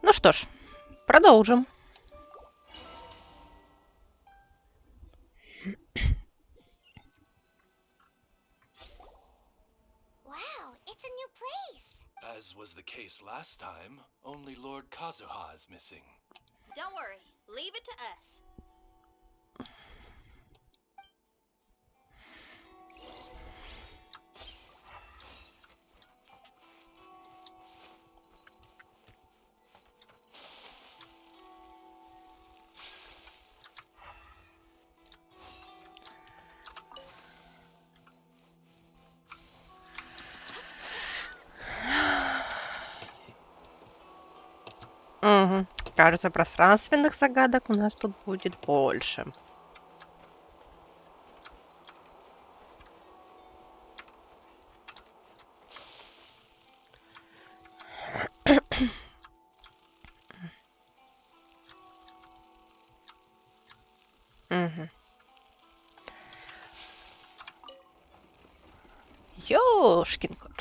Ну что ж, продолжим. Wow, it's a new place. As was the case last time, only Lord Kazuha is missing. Don't worry, leave it to us. Угу. Кажется, пространственных загадок у нас тут будет больше. Угу. Ёшкин кот.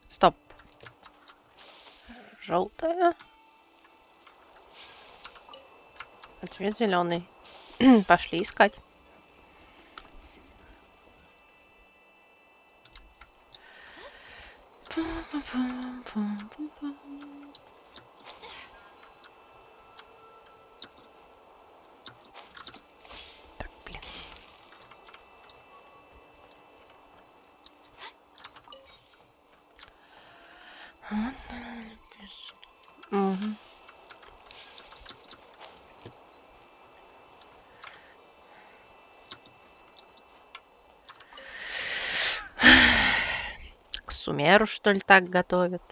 Стоп. Желтая. Ответ зеленый. Пошли искать. Так, блин. Угу. К сумеру, что ли, так готовят?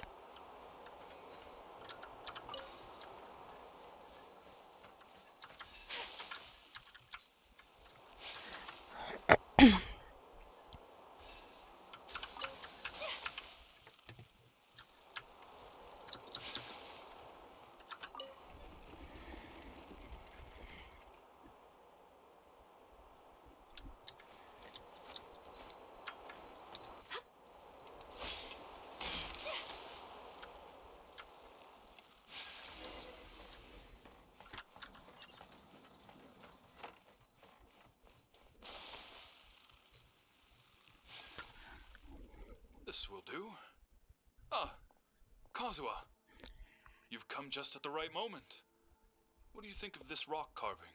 This will do. Ah, Kazuha. You've come just at the right moment. What do you think of this rock carving?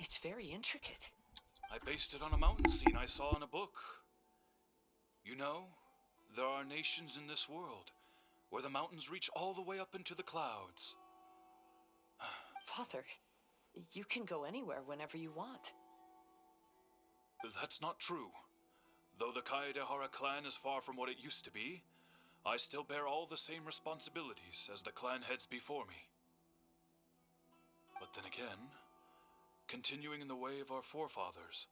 It's very intricate. I based it on a mountain scene I saw in a book. You know, there are nations in this world where the mountains reach all the way up into the clouds. Father, you can go anywhere whenever you want. That's not true. Though the Kaedehara clan is far from what it used to be, I still bear all the same responsibilities as the clan heads before me. But then again, continuing in the way of our forefathers,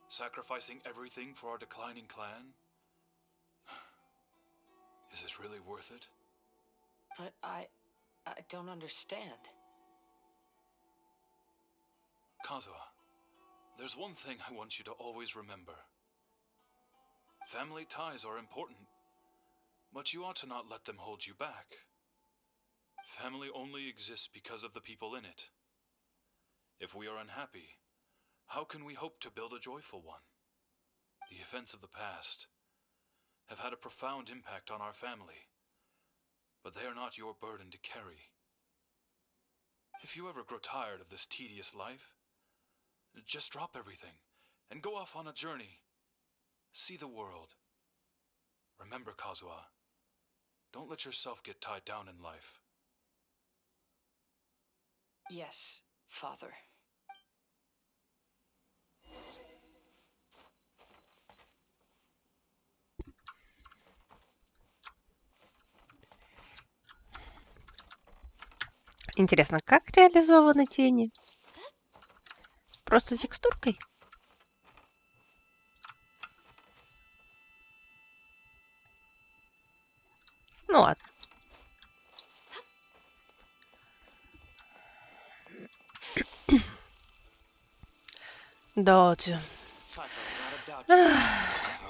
sacrificing everything for our declining clan, is it really worth it? But I don't understand. Kazuha, there's one thing I want you to always remember. Family ties are important, but you ought to not let them hold you back. Family only exists because of the people in it. If we are unhappy, how can we hope to build a joyful one? The events of the past have had a profound impact on our family, but they are not your burden to carry. If you ever grow tired of this tedious life, just drop everything and go off on a journey. See the world. Remember, Kazuha, don't let yourself get tied down in life. Yes, Father. Интересно, как реализованы тени? Просто текстуркой? Ну ладно. Доджи. I forgot about you, Mr. Kagetahara.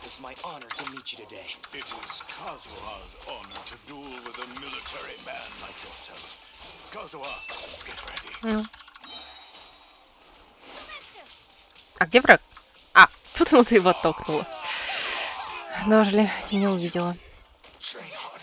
It's my honor to meet you today. It is Kazuha's honor to duel with a military man like yourself. Kazuha, get ready. А где враг? А, тут ну ты его толкнула. Дожили, не увидела. Train harder.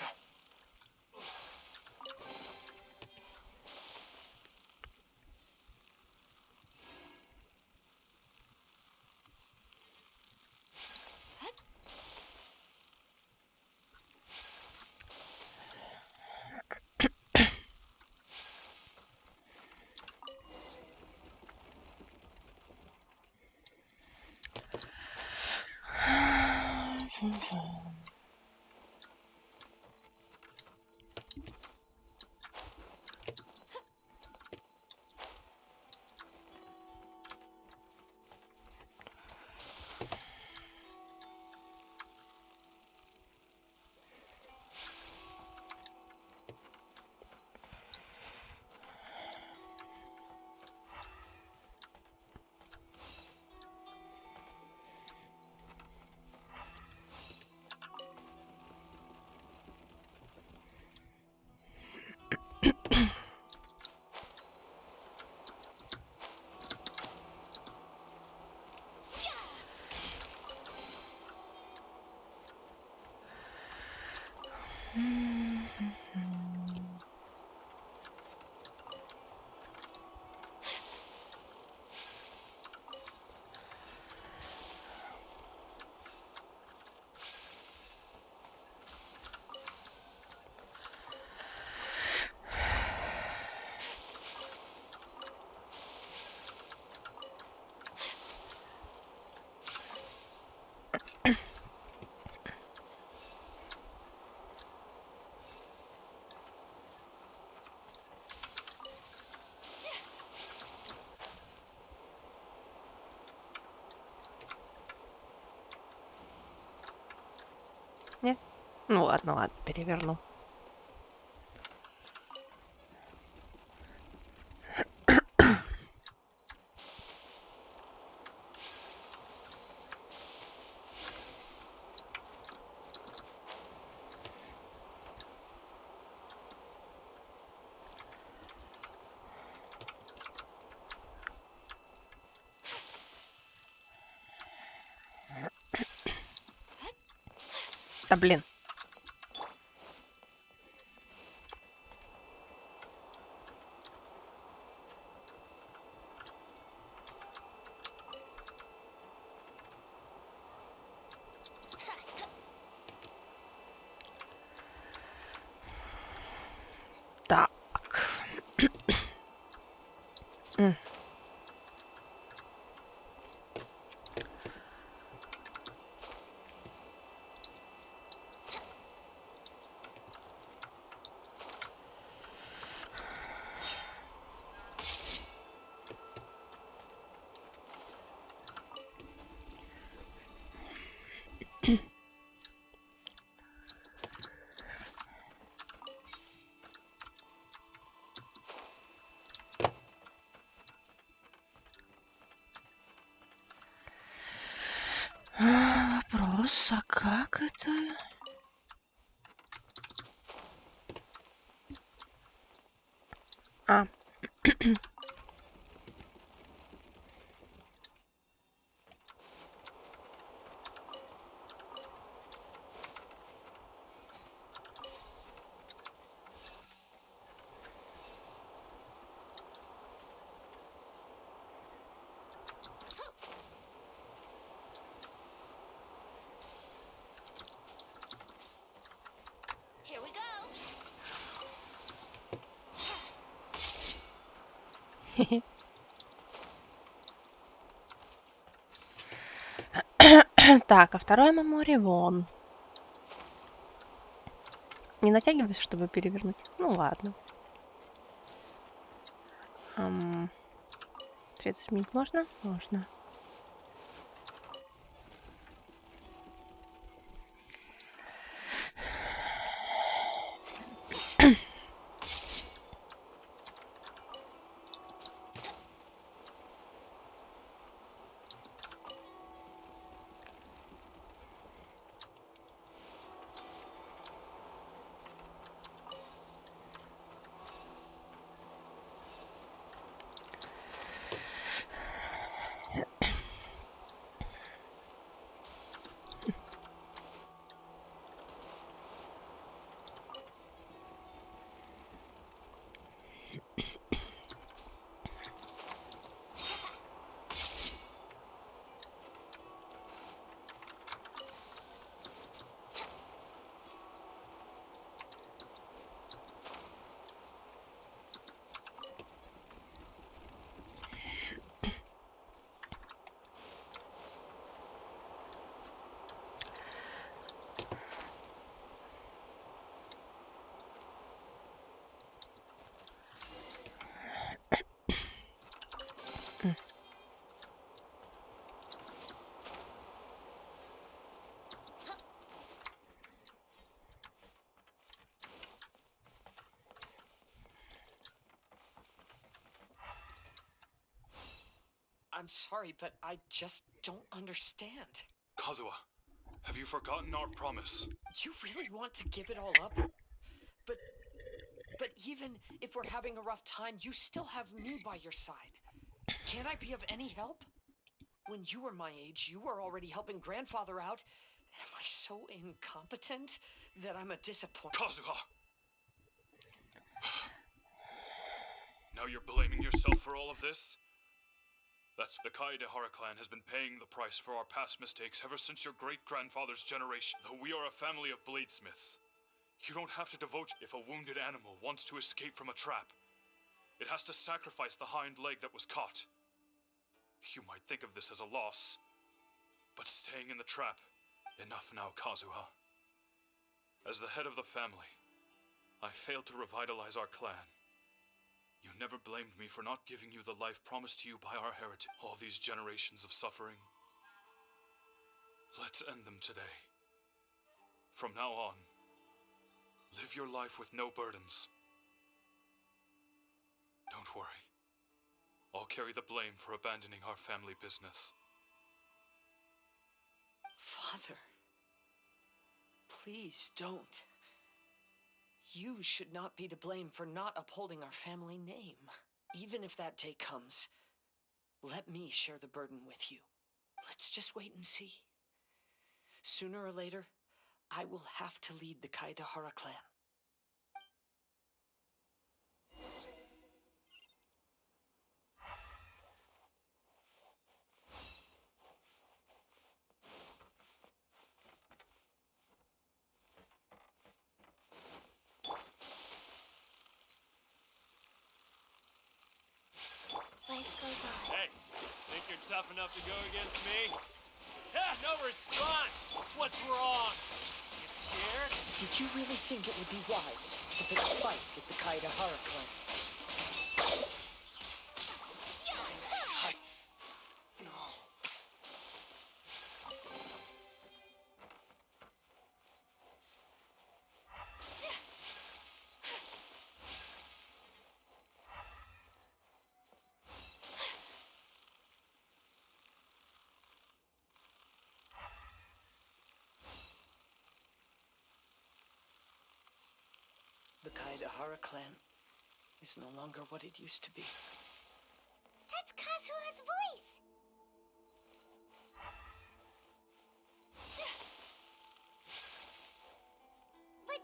Нет? Ну ладно, ладно, переверну. Да блин. Так. А. Here we go. Так, а второе море вон. Не натягивайся, чтобы перевернуть. Ну ладно. Цвет изменить можно? Можно. I'm sorry, but I just don't understand. Kazuha, have you forgotten our promise? You really want to give it all up? But even if we're having a rough time, you still have me by your side. Can't I be of any help? When you were my age, you were already helping grandfather out. Am I so incompetent that I'm a disappointment? Kazuha! Now you're blaming yourself for all of this? That's the Kaedehara clan has been paying the price for our past mistakes ever since your great-grandfather's generation. Though we are a family of bladesmiths, you don't have to devote if a wounded animal wants to escape from a trap. It has to sacrifice the hind leg that was caught. You might think of this as a loss, but staying in the trap, enough now, Kazuha. As the head of the family, I failed to revitalize our clan. You never blamed me for not giving you the life promised to you by our heritage. All these generations of suffering. Let's end them today. From now on, live your life with no burdens. Don't worry. I'll carry the blame for abandoning our family business. Father, please don't. You should not be to blame for not upholding our family name. Even if that day comes, let me share the burden with you. Let's just wait and see. Sooner or later, I will have to lead the Kaedehara clan. Life goes on. Hey, think you're tough enough to go against me? Yeah, no response! What's wrong? You scared? Did you really think it would be wise to pick a fight with the Kaedehara clan? No. The Kaedehara clan is no longer what it used to be. That's Kazuha's voice. But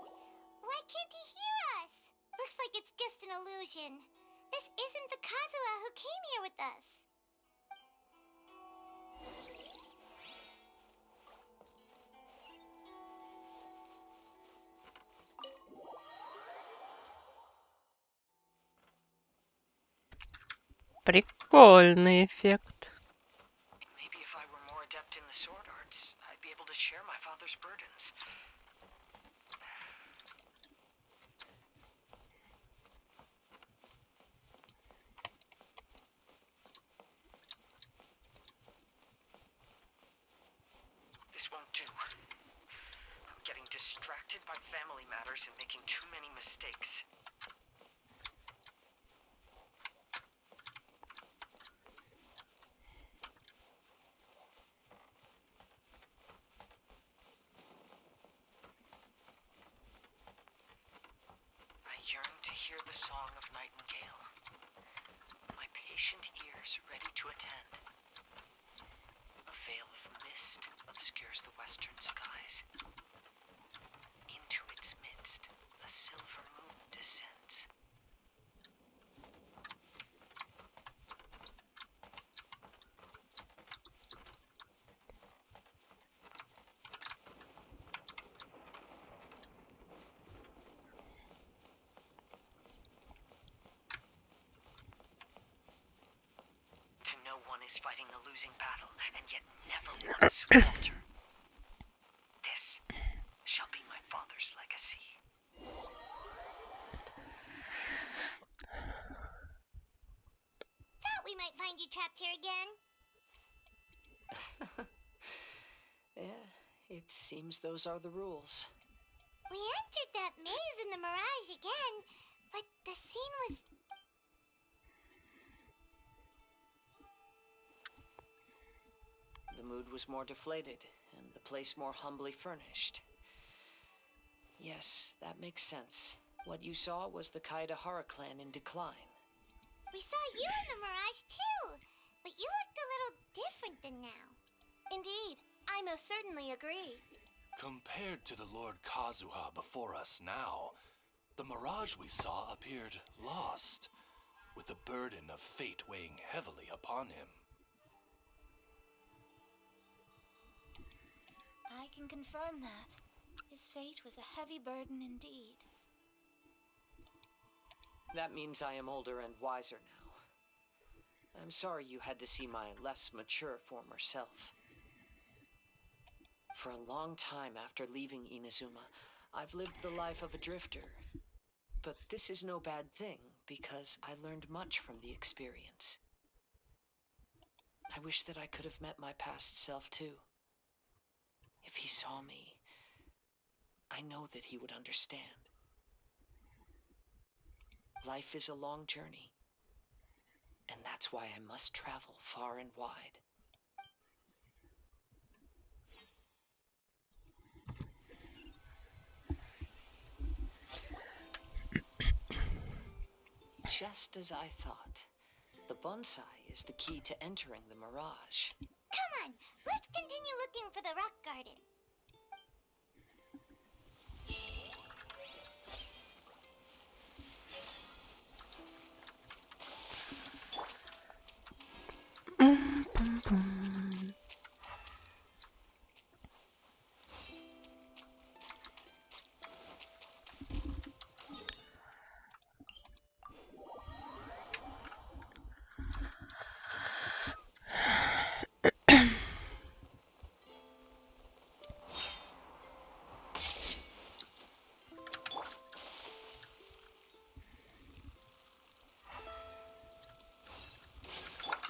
why can't he hear us? Looks like it's just an illusion. This isn't the Kazuha who came here with us. Прикольный эффект. Maybe if I were more adept in the sword arts, I'd be able to share my father's burdens. This won't do. I'm getting distracted by family matters and making too many mistakes. I yearn to hear the song of nightingale. My patient ears ready to attend. A veil of mist obscures the western skies. Into its midst, a silver moon descends. To know one is fighting a losing battle, and yet never once falter. This shall be my father's legacy. Thought we might find you trapped here again. Yeah, it seems those are the rules. We entered that maze in the Mirage again, but the scene was... The mood was more deflated, and the place more humbly furnished. Yes, that makes sense. What you saw was the Kaedehara clan in decline. We saw you in the Mirage too, but you looked a little different than now. Indeed, I most certainly agree. Compared to the Lord Kazuha before us now, the mirage we saw appeared lost, with the burden of fate weighing heavily upon him. I can confirm that. His fate was a heavy burden indeed. That means I am older and wiser now. I'm sorry you had to see my less mature former self. For a long time after leaving Inazuma, I've lived the life of a drifter. But this is no bad thing, because I learned much from the experience. I wish that I could have met my past self too. If he saw me, I know that he would understand. Life is a long journey, and that's why I must travel far and wide. Just as I thought, the bonsai is the key to entering the mirage. Come on, let's continue looking for the rock garden.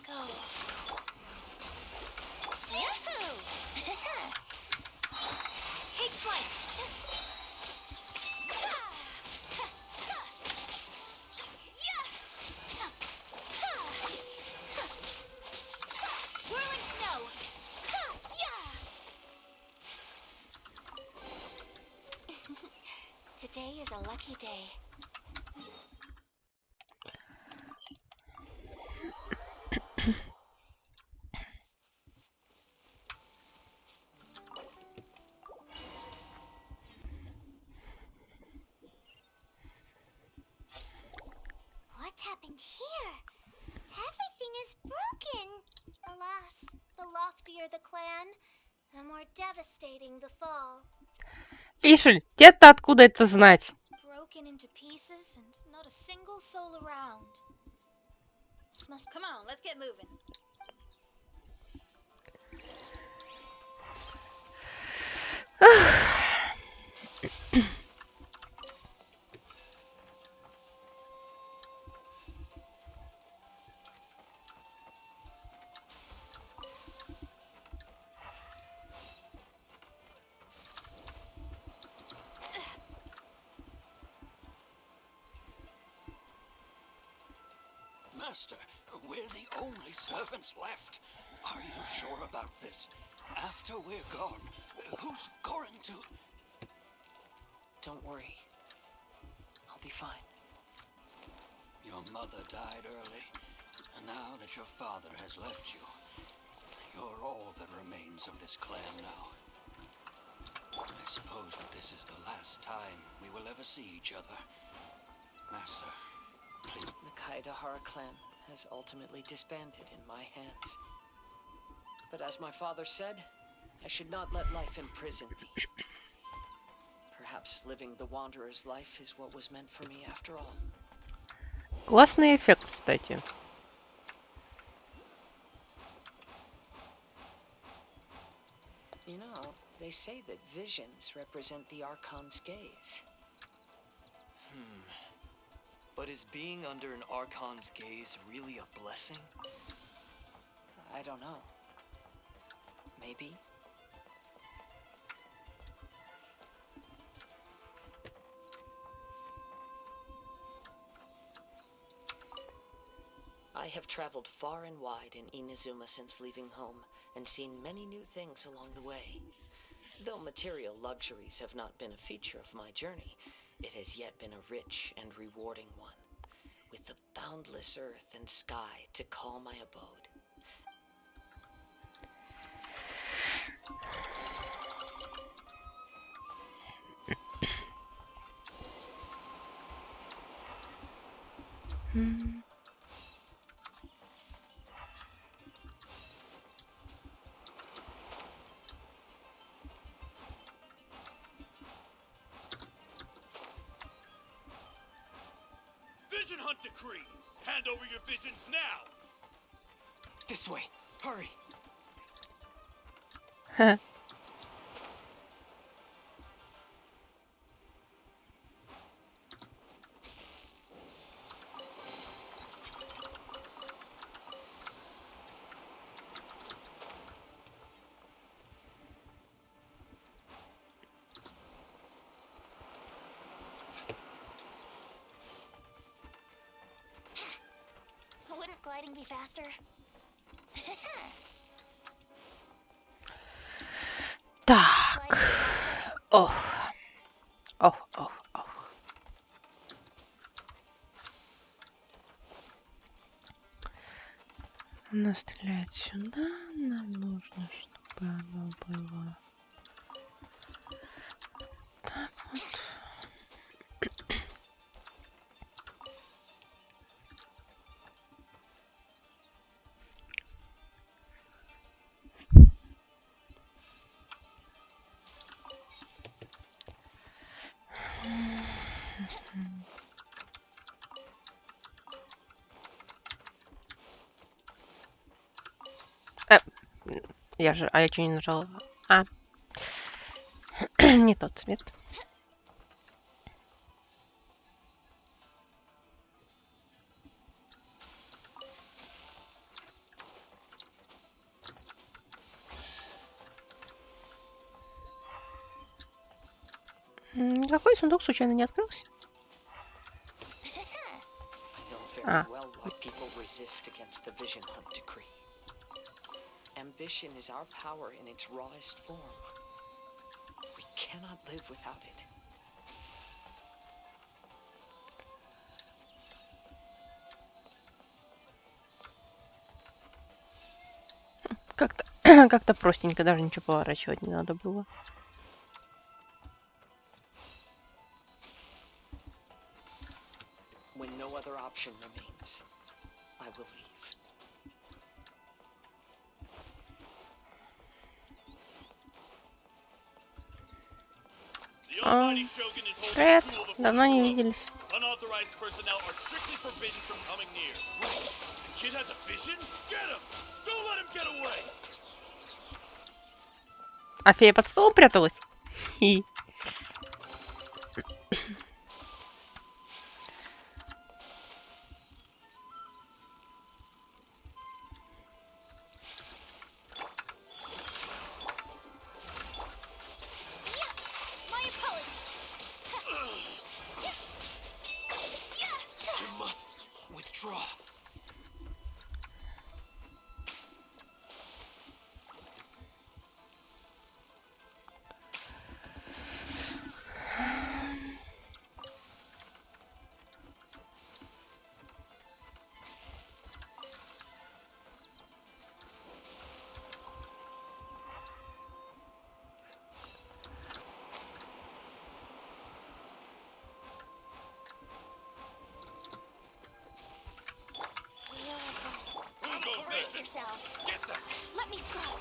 Go. Yahoo! Take flight. Whirling snow. Today is a lucky day. clan, the more devastating the fall. Фишель, тебе-то откуда это знать? Broken into pieces and not a single soul around. This must come on, let's get moving. Master, we're the only servants left. Are you sure about this? After we're gone, who's going to... Don't worry. I'll be fine. Your mother died early, and now that your father has left you, you're all that remains of this clan now. I suppose that this is the last time we will ever see each other. Master, please. The Kaidahara clan has ultimately disbanded in my hands. But as my father said, I should not let life imprison me. Perhaps living the Wanderer's life is what was meant for me after all. Классный эффект, кстати. You know, they say that visions represent the Archon's gaze. But is being under an Archon's gaze really a blessing? I don't know. Maybe. I have traveled far and wide in Inazuma since leaving home, and seen many new things along the way. Though material luxuries have not been a feature of my journey, it has yet been a rich and rewarding one, with the boundless earth and sky to call my abode. Vision Hunt Decree! Hand over your visions now! This way, hurry! Wouldn't gliding be faster? Так. Ох. Ох, ох, ох. Она стреляет сюда. Нам нужно, чтобы оно было так вот. Я же... А я что не нажала? А. Не тот цвет. Никакой сундук случайно не открылся? I know very well why people resist against the Vision Hunt Decree. Ambition is our power in its rawest form. We cannot live without it. Как-то как-то простенько, даже ничего поворачивать не надо было. When no other option remains, I will leave. mighty Shogun is holding a Привет, duel before давно не the club. виделись. Unauthorized personnel are strictly forbidden from coming near. The kid has a vision? Get him! Don't let him get away! А фея под столом пряталась? Хи. My apologies. You must withdraw. Brace yourself. Let me slow.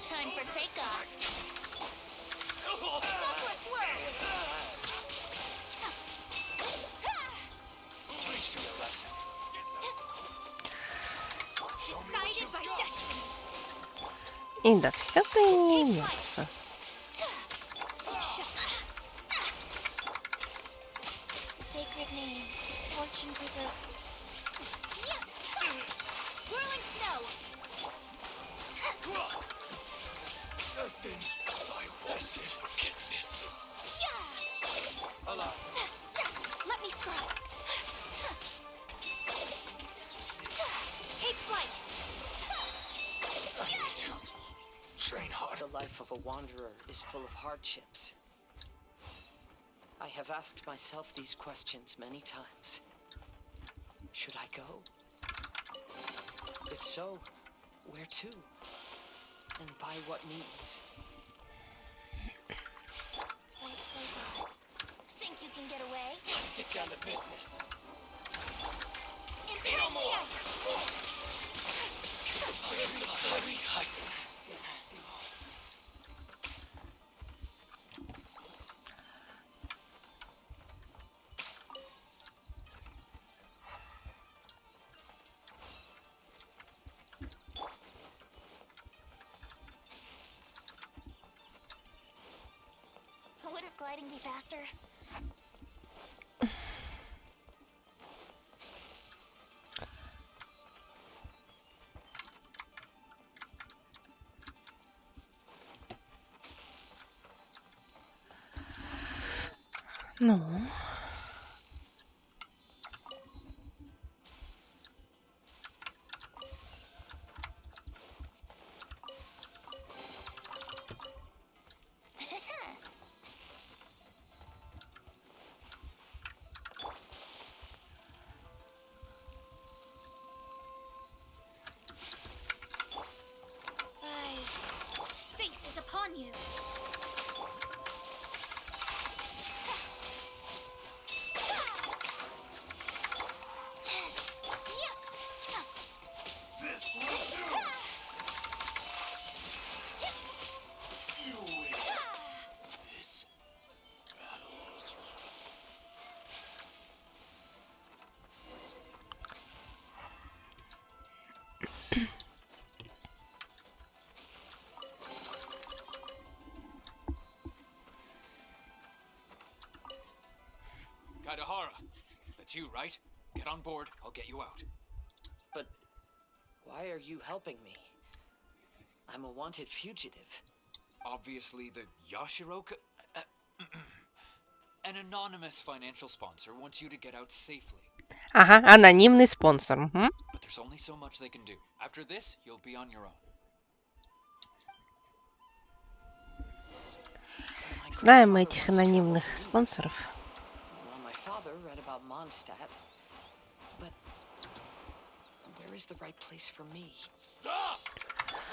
Time for takeoff. It's off for a swirl. Teach you a lesson. Decided by destiny. И да, всякое имеется. Sacred name, fortune preserver. Whirling snow. Nothing. I wasn't forget this. Allow. Let me slow. Take flight. I need to train hard. The life of a wanderer is full of hardships. I have asked myself these questions many times. Should I go? If so, where to? And by what means? Light goes on. Think you can get away? Let's get down to business. Embrace the ice. Hurry. Wouldn't gliding be faster? Ну, Rise. Fate is upon you. You win this battle. Kaidahara, that's you, right? Get on board, I'll get you out. But why are you helping me? I'm a wanted fugitive. Obviously, the Yashiro. An anonymous financial sponsor wants you to get out safely. ага, анонимный спонсор. Мгм. But there's only so much they can do. After this, you'll be on your own. My Знаем мы grandfather этих once traveled анонимных to Eden, спонсоров. while my father read about Mondstadt. But where is the right place for me? Stop!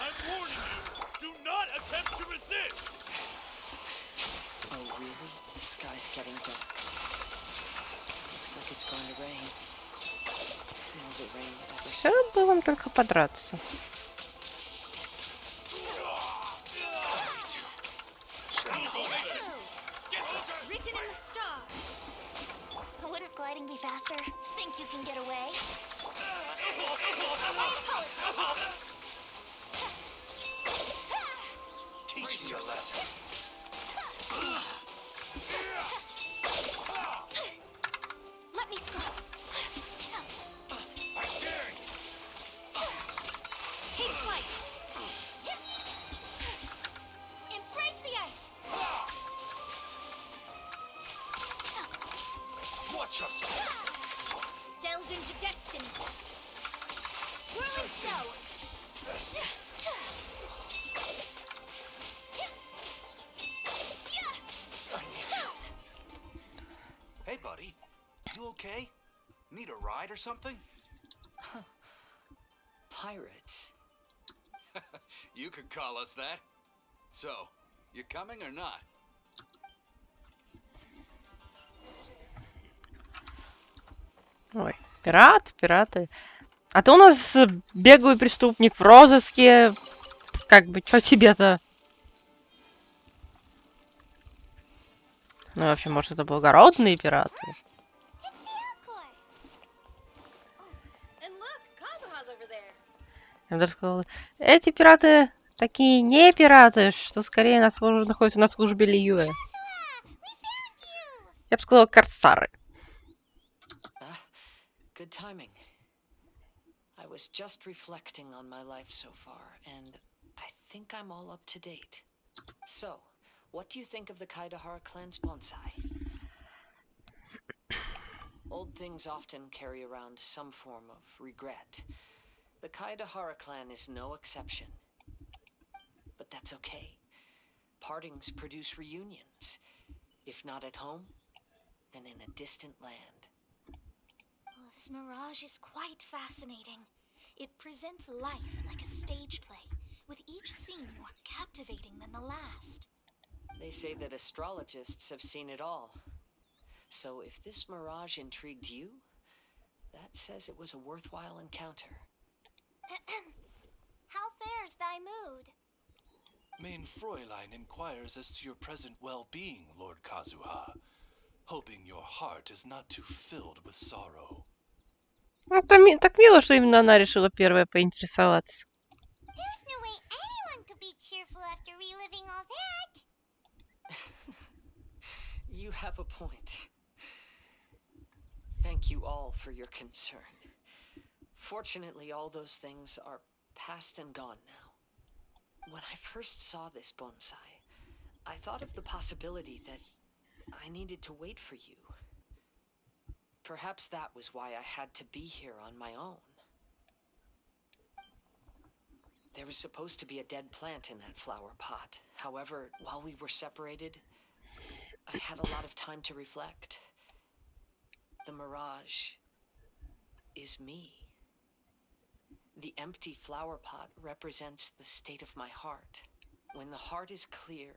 I'm warning you! Do not attempt to resist! Oh, really? The sky's getting dark. Looks like it's going to rain. Will the rain ever Все stop? бы вам только подраться. Wouldn't gliding be faster? Think you can get away? Teach me a lesson. Let me scrub. Take flight. Embrace the ice. Watch yourself. Delve into destiny. Whirlings go. Hey, buddy. You okay? Need a ride or something? Pirates. You could call us that. So, you coming or not? Ой, пираты. А ты у нас беглый преступник в розыске. Как бы, чё тебе-то? Ну, в общем, может, это благородные пираты? It's the Alcor. And look, Kazuha's over there. Я бы даже сказала, эти пираты такие не пираты, что скорее находятся на службе Льюэ. Kazuha, we found you. Я бы сказала, корсары. Good timing. I was just reflecting on my life so far, and I think I'm all up to date. So, what do you think of the Kaidahara clan's bonsai? Old things often carry around some form of regret. The Kaidahara clan is no exception. But that's okay. Partings produce reunions. If not at home, then in a distant land. Oh, this mirage is quite fascinating. It presents life like a stage play, with each scene more captivating than the last. They say that astrologists have seen it all. So if this mirage intrigued you, that says it was a worthwhile encounter. How fares thy mood? Main Fräulein inquires as to your present well-being, Lord Kazuha, hoping your heart is not too filled with sorrow. Ну, так мило, что именно она решила первая поинтересоваться. There's no way anyone could be cheerful after reliving all that. You have a point. Thank you all for your concern. Fortunately, all those things are past and gone now. When I first saw this bonsai, I thought of the possibility that I needed to wait for you. Perhaps that was why I had to be here on my own. There was supposed to be a dead plant in that flower pot. However, while we were separated, I had a lot of time to reflect. The mirage is me. The empty flower pot represents the state of my heart. When the heart is clear,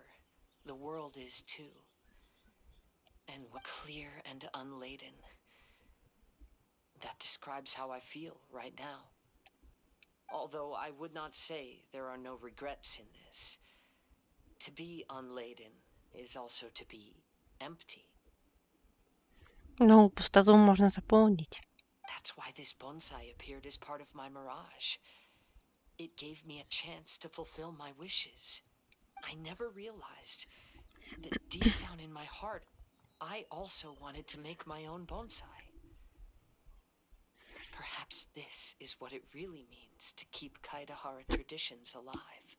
the world is too. And when clear and unladen, that describes how I feel right now. Although I would not say there are no regrets in this. To be unladen is also to be empty. Ну, пустоту можно заполнить. That's why this bonsai appeared as part of my mirage. It gave me a chance to fulfill my wishes. I never realized that deep down in my heart, I also wanted to make my own bonsai. Perhaps this is what it really means to keep Kaidahara traditions alive.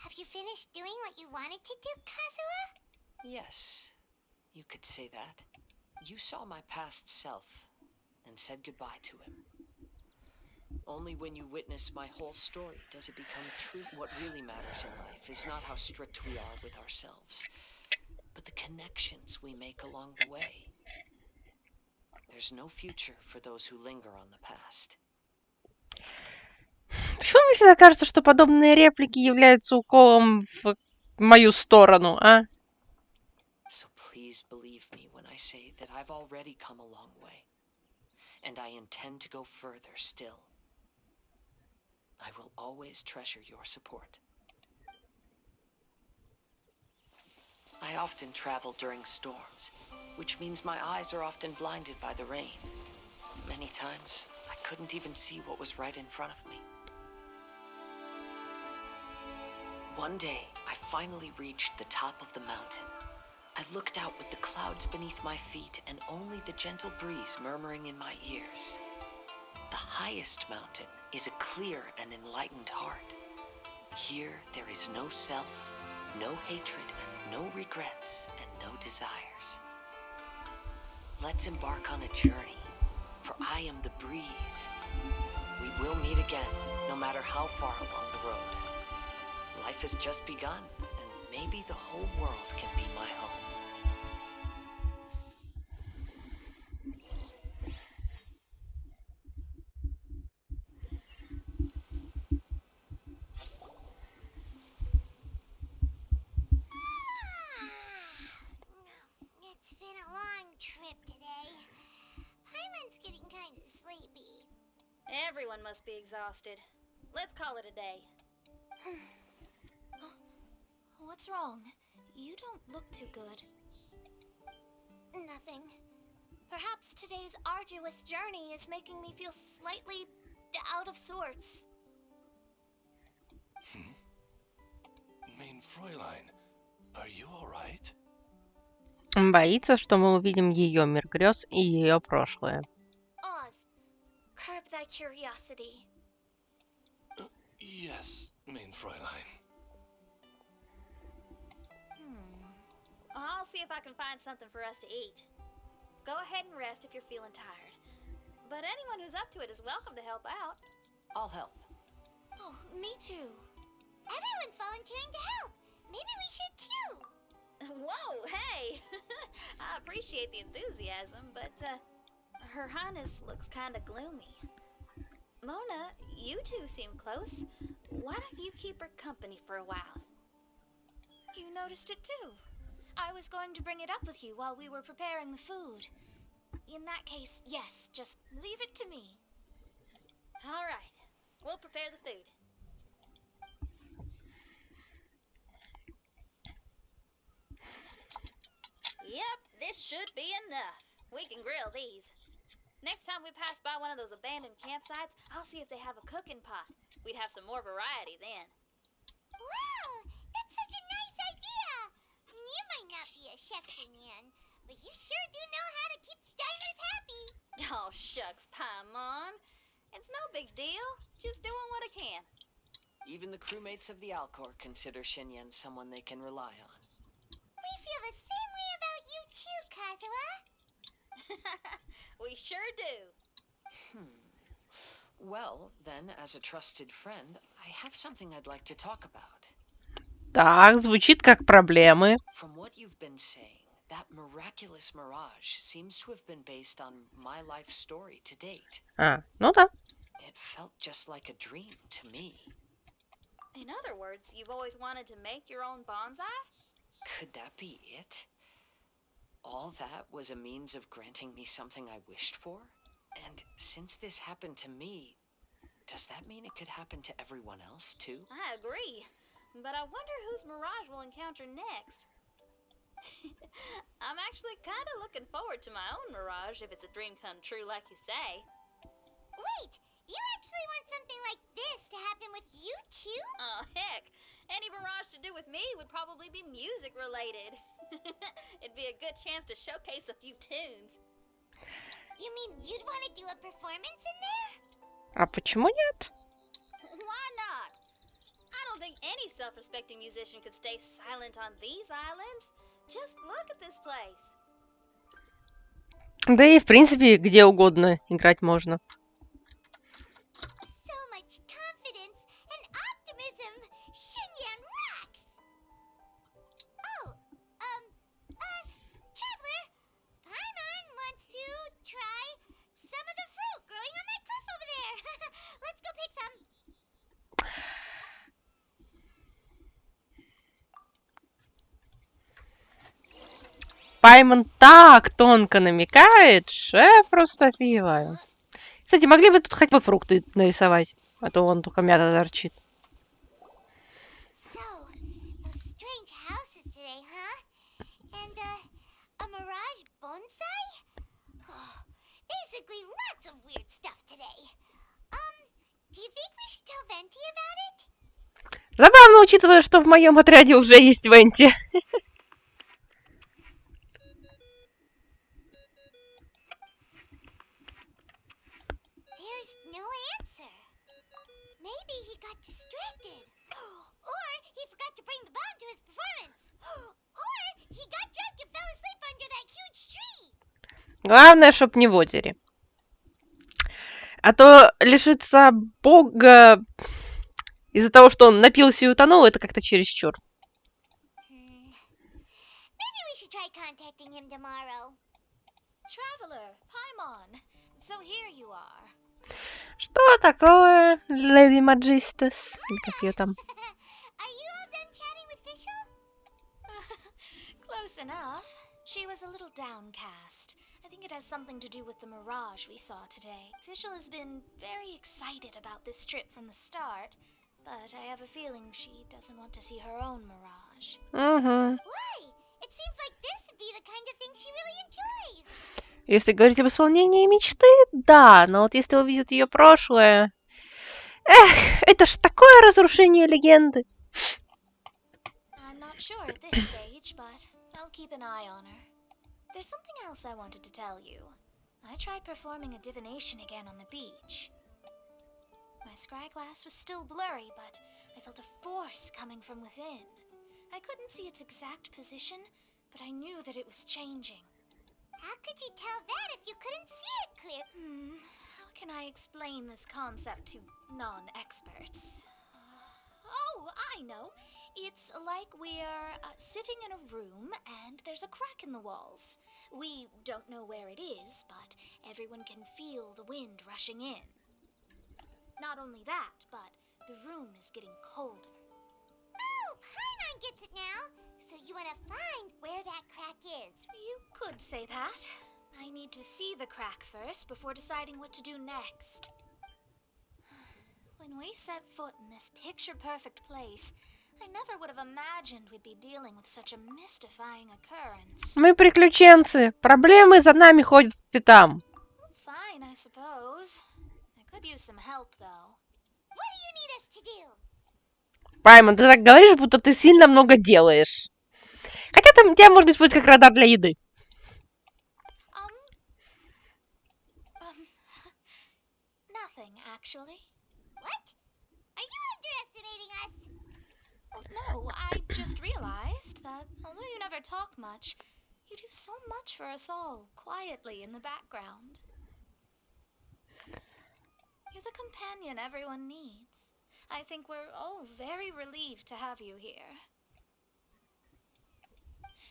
Have you finished doing what you wanted to do, Kazuha? Yes, you could say that. You saw my past self and said goodbye to him. Only when you witness my whole story does it become true. What really matters in life is not how strict we are with ourselves, but the connections we make along the way. There's no future for those who linger on the past. Почему мне всегда кажется, что подобные реплики являются уколом в мою сторону, а? So please believe me when I say that I've already come a long way, and I intend to go further still. I will always treasure your support. I often travel during storms, which means my eyes are often blinded by the rain. Many times, I couldn't even see what was right in front of me. One day, I finally reached the top of the mountain. I looked out with the clouds beneath my feet and only the gentle breeze murmuring in my ears. The highest mountain is a clear and enlightened heart. Here, there is no self, no hatred, no regrets, and no desires. Let's embark on a journey, for I am the breeze. We will meet again, no matter how far along the road. Life has just begun, and maybe the whole world can be my home. It's been a long trip today. Paimon's getting kind of sleepy. Everyone must be exhausted. Let's call it a day. What's wrong? You don't look too good. Nothing. Perhaps today's arduous journey is making me feel slightly out of sorts. Main Fräulein, are you alright? Боится, что мы увидим ее мир грез и ее прошлое. Oz, curb thy curiosity. Yes, Main Fräulein. I'll see if I can find something for us to eat. Go ahead and rest if you're feeling tired. But anyone who's up to it is welcome to help out. I'll help. Oh, me too. Everyone's volunteering to help. Maybe we should too. Whoa, hey! I appreciate the enthusiasm, but Her Highness looks kind of gloomy. Mona, you two seem close. Why don't you keep her company for a while? You noticed it too. I was going to bring it up with you while we were preparing the food. In that case, yes, just leave it to me. All right, we'll prepare the food. Yep, this should be enough. We can grill these. Next time we pass by one of those abandoned campsites, I'll see if they have a cooking pot. We'd have some more variety then. Wow, that's such a nice idea. You might not be a chef, Shinyan, but you sure do know how to keep diners happy. Oh, shucks, Paimon. It's no big deal. Just doing what I can. Even the crewmates of the Alcor consider Shinyan someone they can rely on. We feel the same way about you too, Kazuha. We sure do. Well, then, as a trusted friend, I have something I'd like to talk about. Так, звучит как проблемы. From what you've been saying, that miraculous mirage seems to have been based on my life story to date. Ну да. It felt just like a dream to me. In other words, you've always wanted to make your own bonsai? Could that be it? All that was a means of granting me something I wished for? And since this happened to me, does that mean it could happen to everyone else too? I agree. But I wonder whose mirage we'll encounter next. I'm actually kind of looking forward to my own mirage if it's a dream come true like you say. Wait, you actually want something like this to happen with you too? Oh, heck. Any mirage to do with me would probably be music related. It'd be a good chance to showcase a few tunes. You mean you'd want to do a performance in there? А почему нет? Why not? I don't think any self-respecting musician could stay silent on these islands. Just look at this place. Да и в принципе где угодно играть можно. So much confidence and optimism. Shinyan rocks. Oh, Traveler, Paimon wants to try some of the fruit growing on that cliff over there. Let's go pick some. Паймон так тонко намекает, шеф просто офигеваю. Кстати, могли бы тут хоть бы фрукты нарисовать, а то вон только мята торчит. So, those strange houses today, huh? Mirage bonsai? Basically, lots of weird stuff today. Do you think we should tell Venti about it? Забавно, учитывая, что в моем отряде уже есть Венти. There's no answer. Maybe he got distracted. Or he forgot to bring the bomb to his performance. Or he got drunk and fell asleep under that huge tree. Главное, чтоб не в озере. А то лишиться бога из-за того, что он напился и утонул, это как-то чересчур. Maybe we should try contacting him tomorrow. Traveler, Paimon. So here you are. Что такое, леди Маджистас? Как ее там? Are you all done chatting with Fischl? Close enough. She was a little downcast. I think it has something to do with the mirage we saw today. Fischl has been very excited about this trip from the start, but I have a feeling she doesn't want to see her own mirage. Угу. Why? It seems like this would be the kind of thing she really enjoys. Если говорить об исполнении мечты, да, но вот если увидит ее прошлое... Эх, это ж такое разрушение легенды. I'm not sure at this stage, but I'll keep an eye on her. There's something else I wanted to tell you. I tried performing a divination again on the beach. My scryglass was still blurry, but I felt a force coming from within. I couldn't see its exact position, but I knew that it was changing. How could you tell that if you couldn't see it clear? How can I explain this concept to non-experts? Oh, I know. It's like we're sitting in a room and there's a crack in the walls. We don't know where it is, but everyone can feel the wind rushing in. Not only that, but the room is getting colder. Oh, Paimon gets it now. So you want to find where that crack is. You could say that. I need to see the crack first before deciding what to do next. When we set foot in this picture-perfect place, I never would have imagined we'd be dealing with such a mystifying occurrence. Мы приключенцы. Проблемы за нами ходят по пятам. Fine, I suppose. I could use some help, though. What do you need us to do? Паймон, ты так говоришь, будто ты сильно много делаешь. Хотя там у тебя, может быть, будет как радар для еды. Nothing, actually. What? Are you underestimating us? Oh, no, I just realized that although you never talk much, you do so much for us all, quietly in the background. You're the companion everyone needs. I think we're all very relieved to have you here.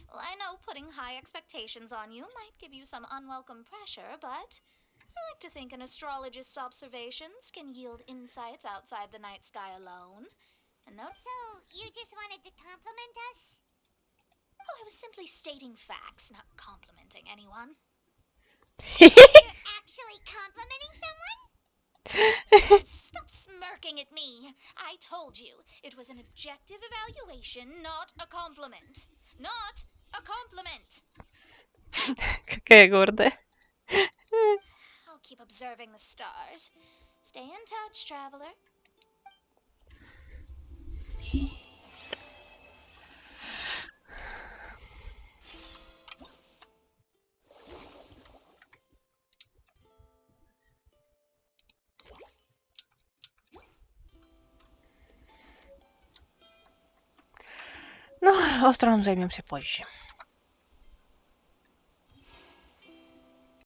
Well, I know putting high expectations on you might give you some unwelcome pressure, but I like to think an astrologist's observations can yield insights outside the night sky alone. And note. So, you just wanted to compliment us? Oh, I was simply stating facts, not complimenting anyone. You're actually complimenting someone? Stop smirking at me. I told you, it was an objective evaluation, not a compliment. Not a compliment. Какая гордая. I'll keep observing the stars. Stay in touch, traveler. Ну, островом займемся позже.